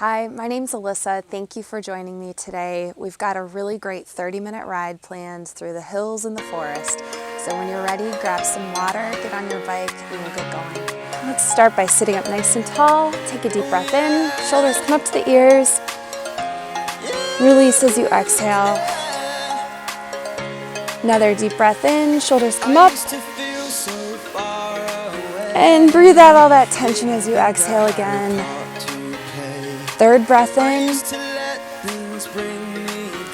Hi, my name's Alyssa. Thank you for joining me today. We've got a really great 30-minute ride planned through the hills and the forest. So when you're ready, grab some water, get on your bike, and we'll get going. Let's start by sitting up nice and tall. Take a deep breath in, shoulders come up to the ears. Release as you exhale. Another deep breath in, shoulders come up. And breathe out all that tension as you exhale again. Third breath in.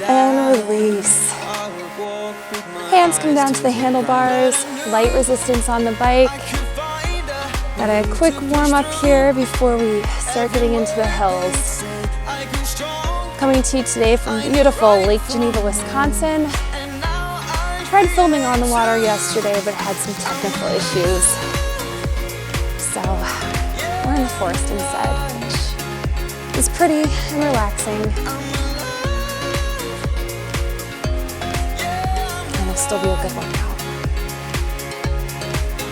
And release. Hands come down to the handlebars, light resistance on the bike. Got a quick warm up here before we start getting into the hills. Coming to you today from beautiful Lake Geneva, Wisconsin. Tried filming on the water yesterday, but had some technical issues. So we're in the forest instead, which is pretty and relaxing. And it'll still be a good workout.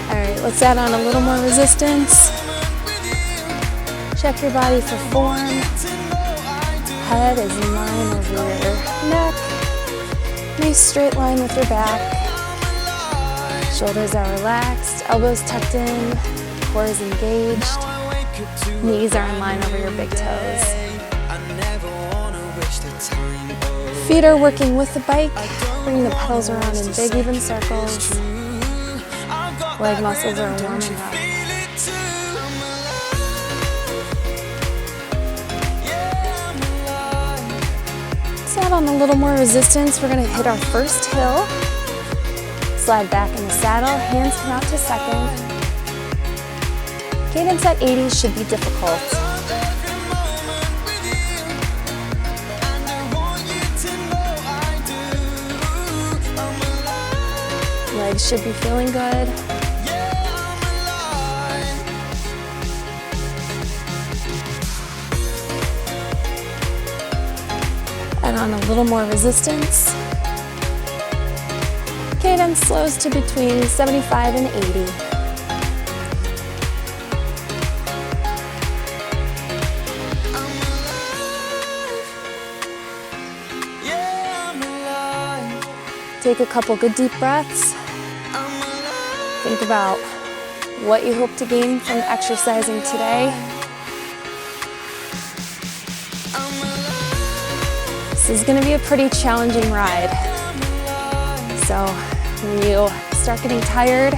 All right, let's add on a little more resistance. Check your body for form. Head is in line over your neck. Nice straight line with your back. Shoulders are relaxed, elbows tucked in, core is engaged. Knees are in line over your big toes. Feet are working with the bike. Bring the pedals around in big even circles. Leg muscles are warming up. Let's add on a little more resistance. We're going to hit our first hill. Slide back in the saddle, hands come out to second. Cadence at 80 should be difficult. Legs should be feeling good. Add on a little more resistance. Cadence slows to between 75 and 80. Take a couple good deep breaths. Think about what you hope to gain from exercising today. This is going to be a pretty challenging ride. So when you start getting tired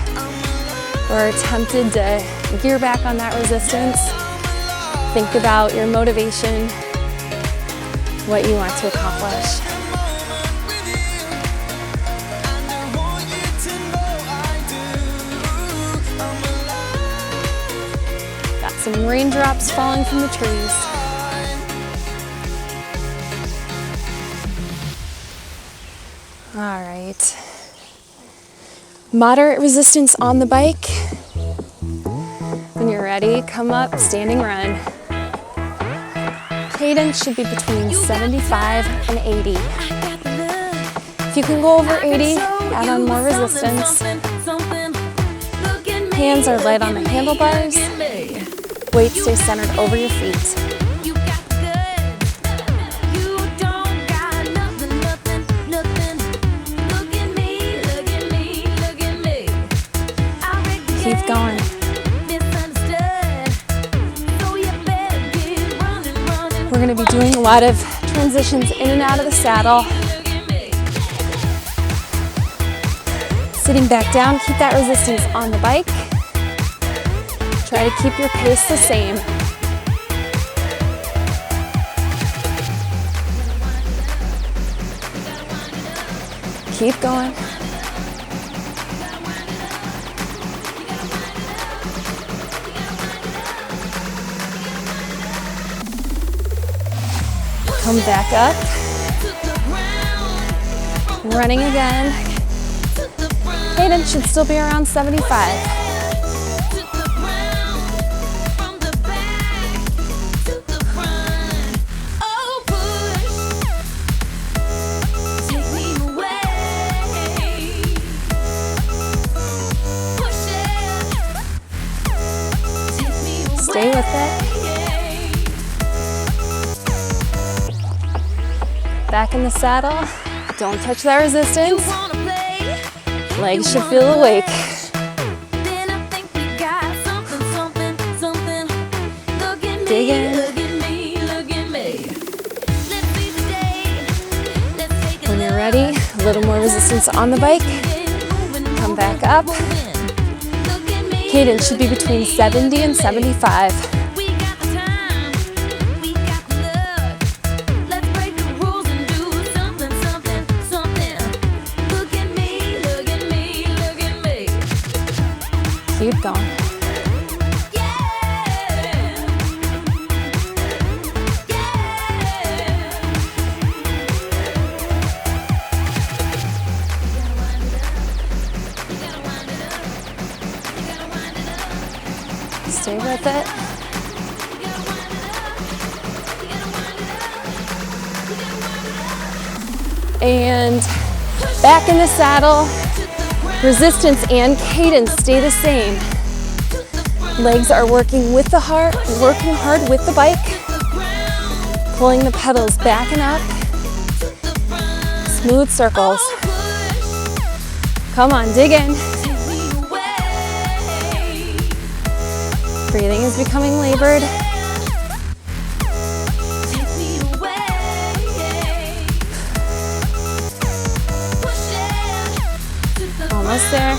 or tempted to gear back on that resistance, think about your motivation, what you want to accomplish. Got some raindrops falling from the trees. All right. Moderate resistance on the bike. When you're ready, come up, standing run. Cadence should be between 75 and 80. If you can go over 80, add on more resistance. Hands are light on the handlebars. Weight stays centered over your feet. Keep going. We're going to be doing a lot of transitions in and out of the saddle. Sitting back down, keep that resistance on the bike. Try to keep your pace the same. Keep going. Come back up. Running again. Cadence should still be around 75. Stay with it. Back in the saddle. Don't touch that resistance. Legs should feel awake. Dig in. When you're ready, a little more resistance on the bike. Come back up. Cadence should be between 70 and 75. Keep going. Stay with it. And back in the saddle. Resistance and cadence stay the same. Legs are working with the heart, working hard with the bike. Pulling the pedals back and up. Smooth circles. Come on, dig in. Breathing is becoming labored. Almost there.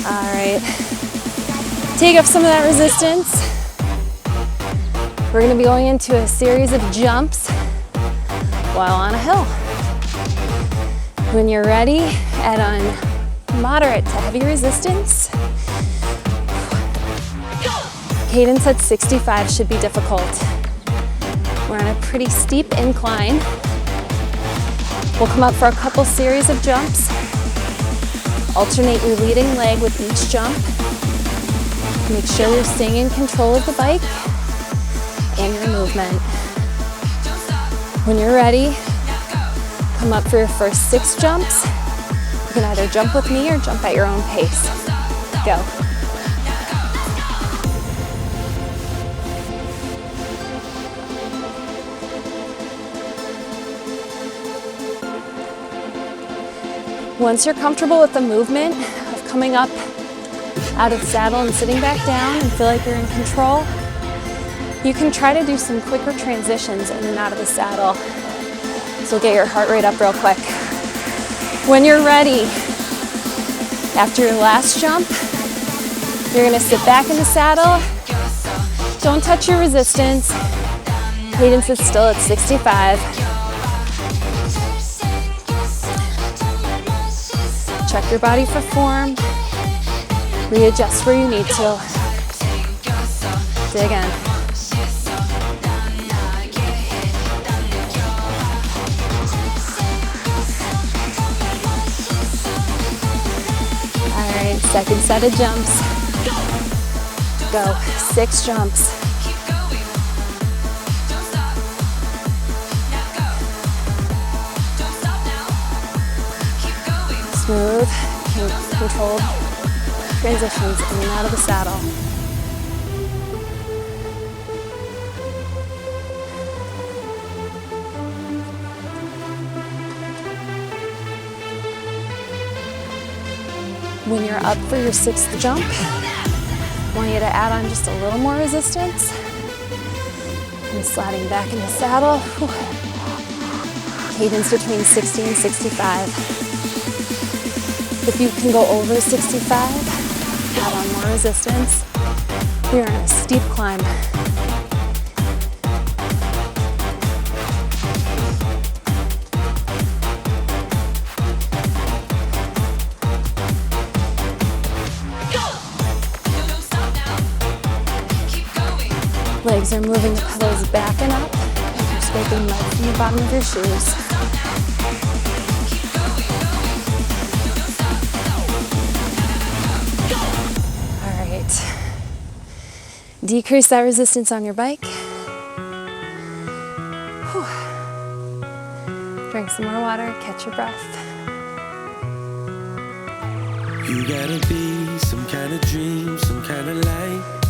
All right. Take off some of that resistance. We're going to be going into a series of jumps while on a hill. When you're ready, add on moderate to heavy resistance. Cadence at 65 should be difficult. We're on a pretty steep incline. We'll come up for a couple series of jumps. Alternate your leading leg with each jump. Make sure you're staying in control of the bike and your movement. When you're ready, come up for your first 6 jumps. You can either jump with me or jump at your own pace. Go. Once you're comfortable with the movement of coming up out of the saddle and sitting back down and feel like you're in control, you can try to do some quicker transitions in and out of the saddle. This will get your heart rate up real quick. When you're ready, after your last jump, you're gonna sit back in the saddle. Don't touch your resistance. Cadence is still at 65. Check your body for form. Readjust where you need to. Dig in. All right, second set of jumps. Go, 6 jumps. Smooth, controlled transitions in and out of the saddle. When you're up for your 6th jump, I want you to add on just a little more resistance. And sliding back in the saddle. Cadence between 60 and 65. If you can go over 65, add on more resistance. We are on a steep climb. Legs are moving the pedals back and up. You're scraping mud from the bottom of your shoes. Decrease that resistance on your bike. Whew. Drink some more water, catch your breath. You gotta be some kind of dream, some kind of light.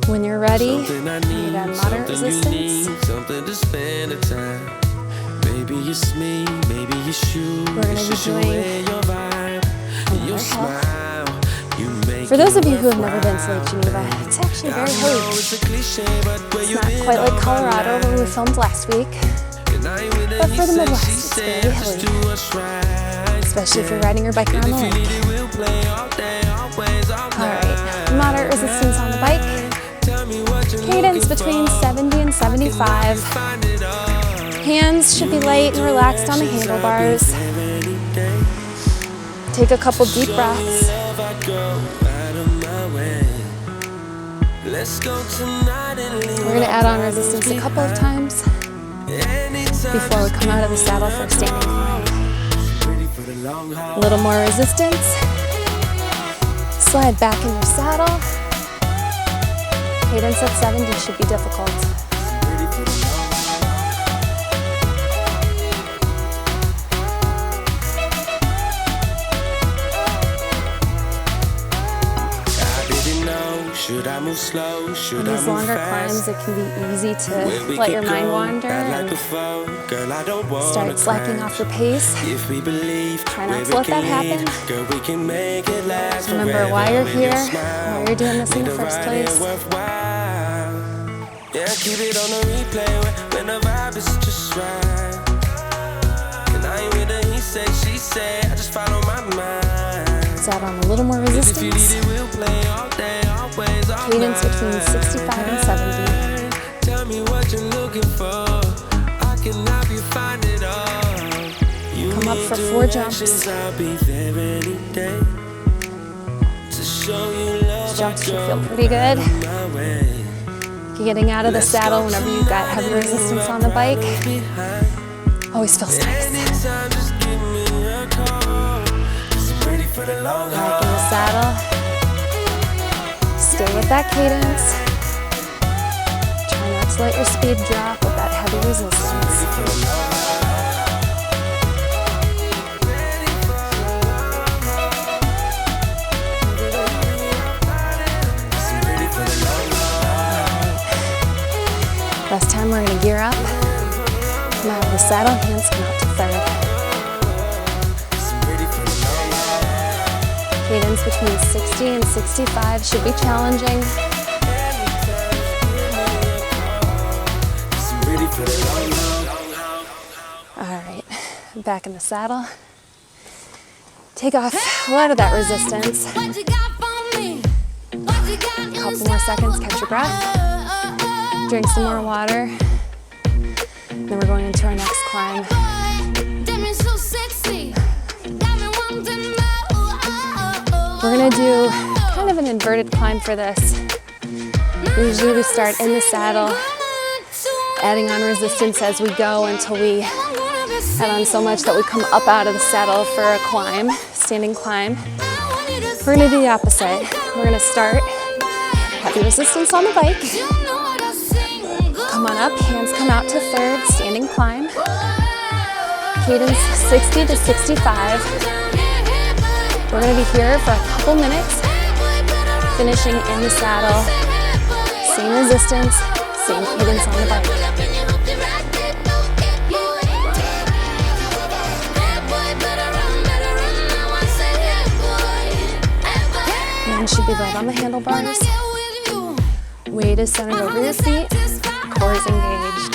When you're ready, Something I you need, need a moderate something resistance. you need, something to spend the time. Maybe it's me, maybe it's you. We're gonna It's be just your doing way, your vibe, and your smile. You make For those of it you who have never been to worthwhile. Lake Geneva, it's actually very I know hilly. it's a cliche, but where It's you've not been quite like all my Colorado life. where we filmed last week, And I ain't with it, but he for the said, Midwest, she it's said, very just hilly, do what's right. especially if you're riding your bike around the If you lake. need it, we'll play all day, always, all All night. right, moderate resistance on the bike. Tell me what you're Cadence looking between for. 70 and 75. Find it all. Hands should be light and relaxed on the handlebars. Take a couple deep breaths. Love, I go out of my way. Let's go tonight and leave. We're gonna add on resistance a couple of times before we come out of the saddle for a standing climb. Ready for the long haul. A little more resistance. Slide back in your saddle. Cadence at 70 should be difficult. Ready for the long haul. I didn't know. Should I move slow? Should In I these move longer fast? climbs, it can be easy Where to we let could your mind go, wander not like and before. Girl, I don't wanna start slacking crash. off your pace. If we believe Try where not we to let can that lead, happen. girl, we can make it last Remember forever why you're with here, your smile. why you're doing this in Make the first ride here place. worthwhile. Yeah, keep it on the replay when the vibe is just right. And I ain't with the he said, she said, I just follow my mind. Let's add on a little more If you need resistance. it, we'll play all day, always, all Cadence night. between 65 and 70. Tell me what you're looking for. I can help you find it all. You Come up need for 4 directions, jumps. I'll be there any day to show you love. These jumps should feel pretty good. My way. Getting out of the saddle whenever you've got heavy resistance on the bike always feels nice. Anytime, just give me a call. Just ready for the long Back haul. in the saddle. Stay with that cadence. Try not to let your speed drop with that heavy resistance. Last time we're gonna gear up. Come out of the saddle, hands come out to third. Cadence between 60 and 65 should be challenging. All right, back in the saddle. Take off a lot of that resistance. A couple more seconds, catch your breath. Drink some more water. Then we're going into our next climb. We're gonna do kind of an inverted climb for this. Usually we start in the saddle, adding on resistance as we go until we add on so much that we come up out of the saddle for a climb, standing climb. We're gonna do the opposite. We're gonna start heavy resistance on the bike. Come on up, hands come out to third, standing climb. Cadence 60 to 65. We're gonna be here for a couple minutes, finishing in the saddle. Same resistance, same cadence on the bike. Hands should be right on the handlebars. Weight is centered over your feet. Core is engaged.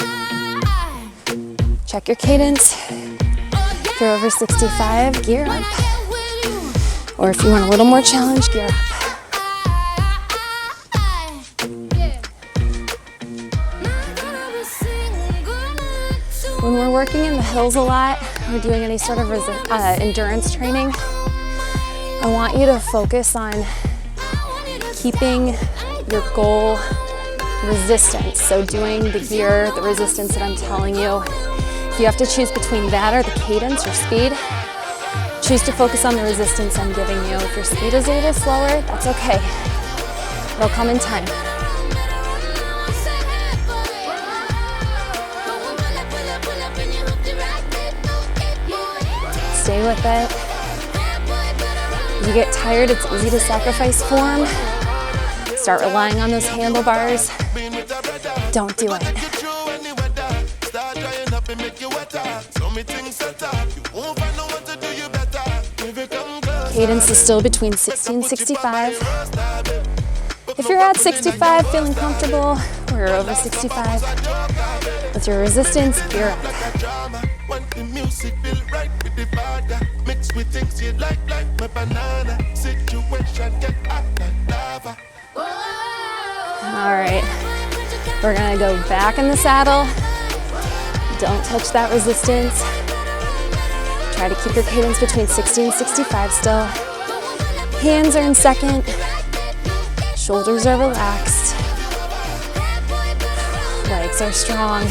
Check your cadence. If you're over 65, gear up. Or if you want a little more challenge, gear up. When we're working in the hills a lot, or doing any sort of endurance training, I want you to focus on keeping your goal resistance. So doing the gear, the resistance that I'm telling you. If you have to choose between that or the cadence or speed, choose to focus on the resistance I'm giving you. If your speed is a little slower, that's okay. It'll come in time. with it. If you get tired, it's easy to sacrifice form. Start relying on those handlebars. Don't do it. Cadence is still between 60 and 65. If you're at 65, feeling comfortable, or over 65, with your resistance, gear up. All right, we're gonna go back in the saddle. Don't touch that resistance. Try to keep your cadence between 60 and 65 still. Hands are in second. Shoulders are relaxed. Legs are strong.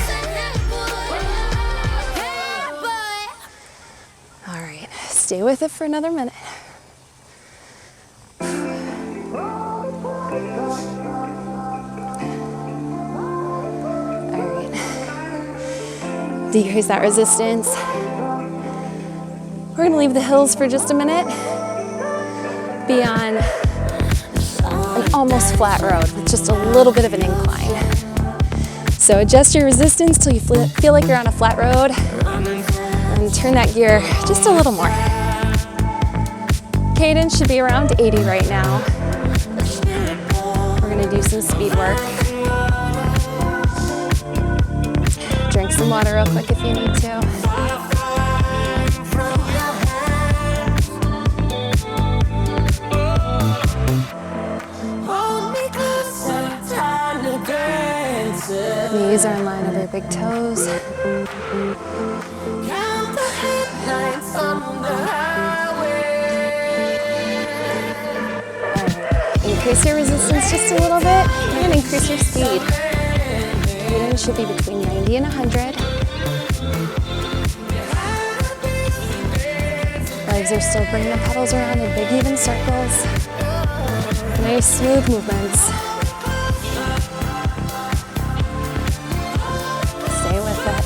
All right, stay with it for another minute. All right, decrease that resistance. We're gonna leave the hills for just a minute. Be on an almost flat road with just a little bit of an incline. So adjust your resistance till you feel like you're on a flat road, and turn that gear just a little more. Cadence should be around 80 right now. We're gonna do some speed work. Drink some water real quick if you need to. Knees are in line of your big toes. Increase your resistance just a little bit and increase your speed. Cadence should be between 90 and 100. Legs are still bringing the pedals around in big even circles. Nice smooth movements. Stay with it.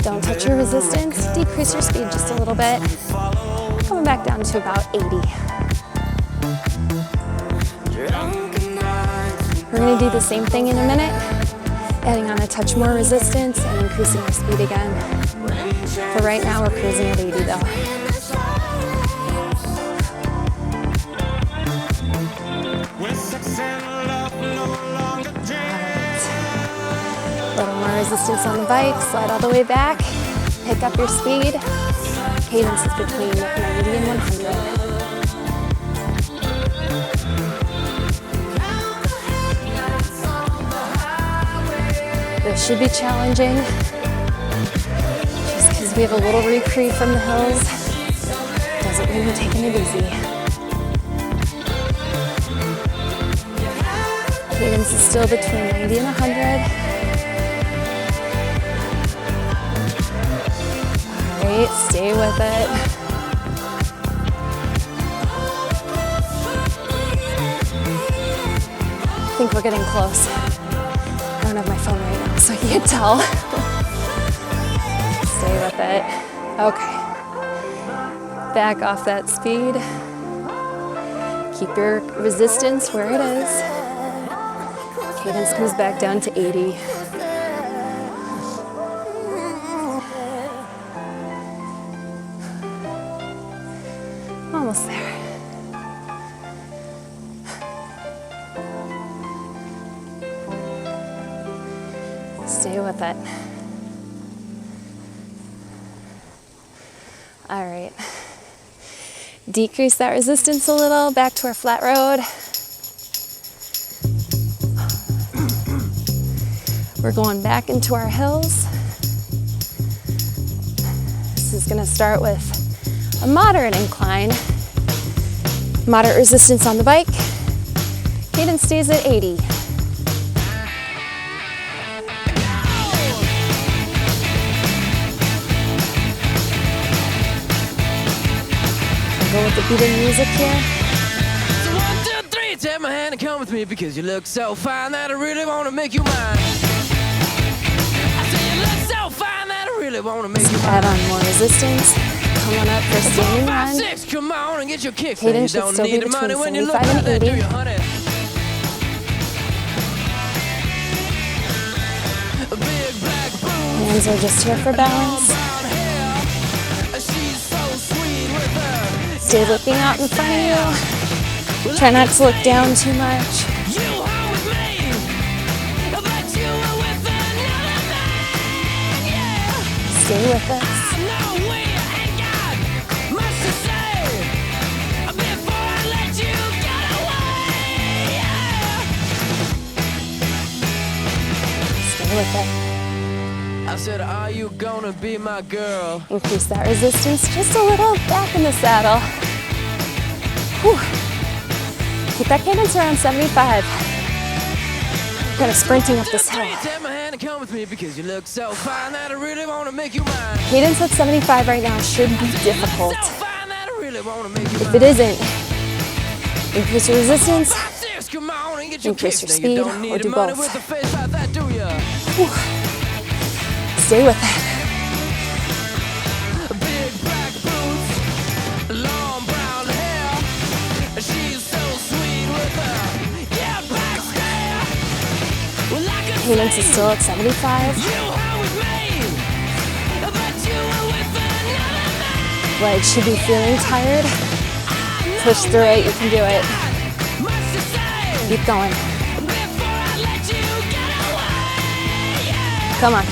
Don't touch your resistance, decrease your speed just a little bit. Coming back down to about 80. We're gonna do the same thing in a minute, adding on a touch more resistance and increasing our speed again. For right now, we're cruising at 80 though. Little more resistance on the bike, slide all the way back, pick up your speed. Cadence is between 90 and 100. This should be challenging, just because we have a little reprieve from the hills, doesn't mean we're taking it easy. Cadence is still between 90 and 100. Stay with it. I think we're getting close. I don't have my phone right now, so I can't tell. Stay with it. Okay. Back off that speed. Keep your resistance where it is. Cadence comes back down to 80. Almost there. Stay with it. All right. Decrease that resistance a little, back to our flat road. We're going back into our hills. This is going to start with a moderate incline, moderate resistance on the bike. Cadence stays at 80. I'll go with the beat of the music here. So 1, 2, 3, take my hand and come with me because you look so fine that I really want to make you mine. I say you look so fine that I really want to make you mine. Add on more resistance. Come on up for a standing 4, 5, run. 6, come on and get your kicks. Cadence should still be between 75 and 80. Hands are just here for balance. Stay looking out in front of you. Try not to look down too much. Stay with us. Stay with it. I said, are you gonna be my girl? Increase that resistance just a little back in the saddle. Whew. Keep that cadence around 75. Kind of sprinting up this hill. Take my hand and come with me because you look so fine that I really want to make you mine. Cadence at 75 right now should be difficult. So fine that I really want to make you If it isn't, increase your resistance, come on and get increase your kicks. speed, You don't need or do money both. with a face like that, do ya? Stay with it. Big black boots, long brown hair. She's so sweet with her, yeah, black stare. Well, I could Cadence is still at 75. you home with me, but you were with another man. Legs should be feeling tired. Push through it, you can do it. Much to say Keep going. before I let you get away. Yeah. Come on.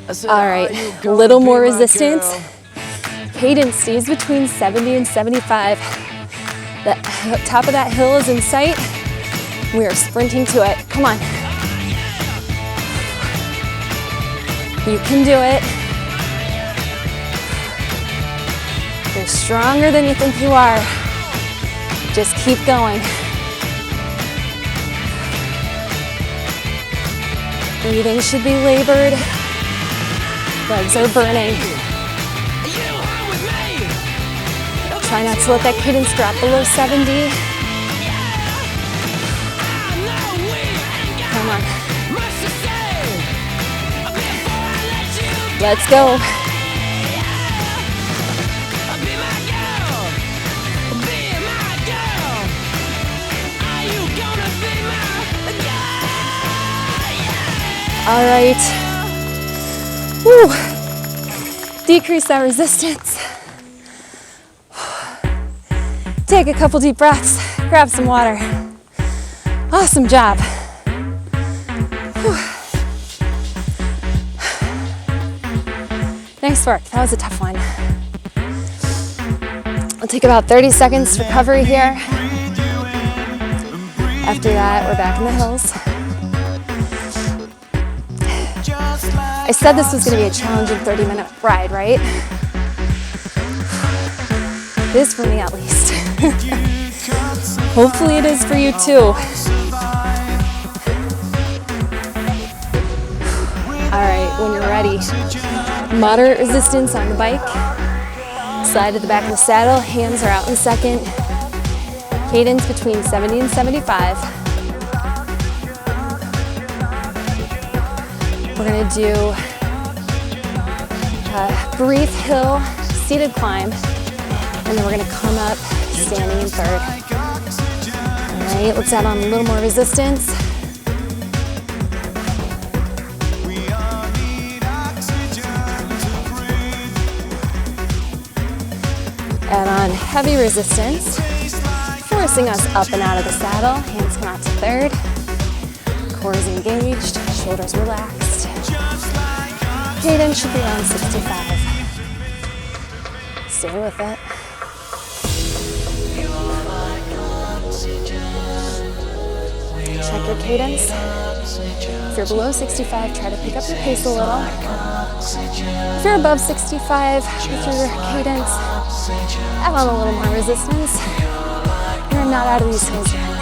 I said, All are right, you a gonna little be more my resistance. girl? Cadence stays between 70 and 75. The top of that hill is in sight. We are sprinting to it. Come on. You can do it. You're stronger than you think you are. Just keep going. Breathing should be labored. Legs are burning. Try not to let that cadence drop below 70. Come on. Let's go. All right. Woo. Decrease that resistance. Take a couple deep breaths. Grab some water. Awesome job. Whew. Nice work. That was a tough one. We'll take about 30 seconds recovery here. After that, we're back in the hills. I said this was going to be a challenging 30-minute ride, right? It is for me, at least. Hopefully it is for you too. All right, when you're ready, moderate resistance on the bike. Slide to the back of the saddle, hands are out in second. Cadence between 70 and 75. We're gonna do a brief hill seated climb, and then we're gonna come up standing in third. All right, let's add on a little more resistance. Add on heavy resistance, forcing us up and out of the saddle. Hands come out to third. Core is engaged, shoulders relaxed. Cadence should be around 65. Stay with it. Check your cadence. If you're below 65, try to pick up your pace a little. If you're above 65 with your cadence, add on a little more resistance. You're not out of these hills yet.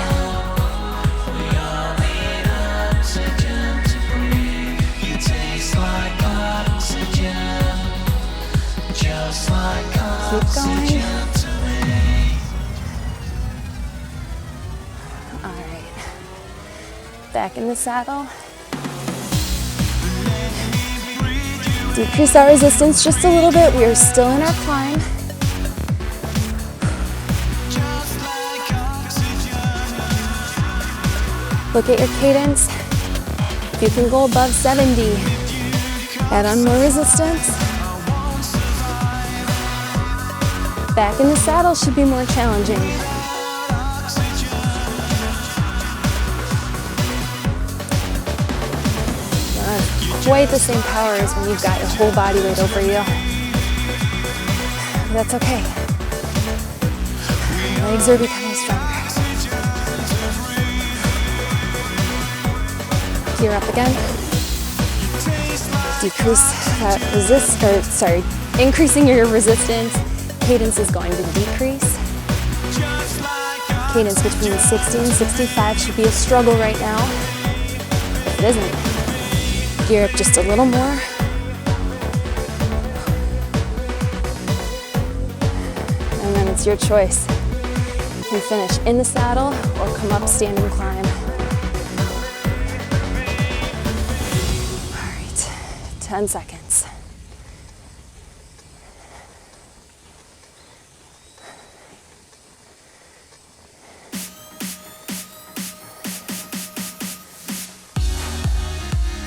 Just Keep going. All right. Back in the saddle. Decrease our resistance just a little bit. We are still in our climb. Look at your cadence. If you can go above 70, add on more resistance. Back in the saddle should be more challenging. Not quite the same power as when you've got your whole body weight over you. But that's okay. Your legs are becoming stronger. Gear up again. Decrease that increasing your resistance. Cadence is going to decrease. Cadence between 60 and 65 should be a struggle right now. If it isn't, gear up just a little more. And then it's your choice. You can finish in the saddle or come up, stand and climb. 10 seconds.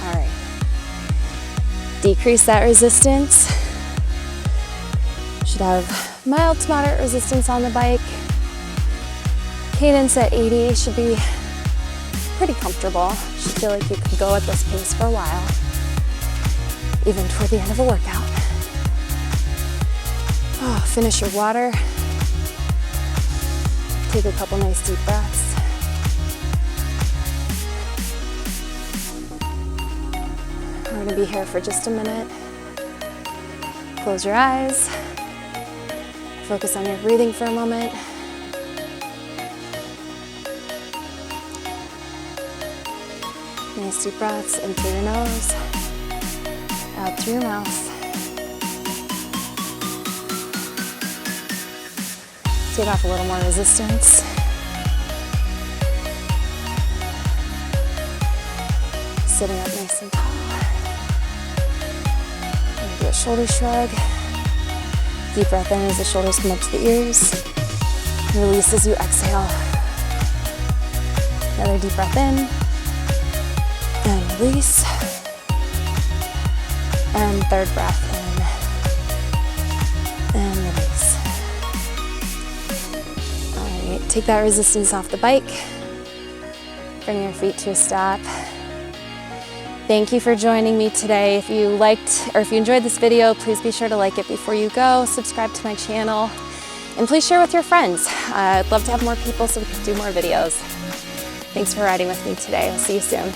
All right. Decrease that resistance. Should have mild to moderate resistance on the bike. Cadence at 80 should be pretty comfortable. Should feel like you could go at this pace for a while, even toward the end of a workout. Oh, finish your water. Take a couple nice deep breaths. We're gonna be here for just a minute. Close your eyes. Focus on your breathing for a moment. Nice deep breaths in through your nose, out through your mouth. Take off a little more resistance. Sitting up nice and tall. And do a shoulder shrug. Deep breath in as the shoulders come up to the ears. Release as you exhale. Another deep breath in. And release. And third breath in. And release. All right, take that resistance off the bike. Bring your feet to a stop. Thank you for joining me today. If you liked or if you enjoyed this video, please be sure to like it before you go, subscribe to my channel, and please share with your friends. I'd love to have more people so we can do more videos. Thanks for riding with me today. I'll see you soon.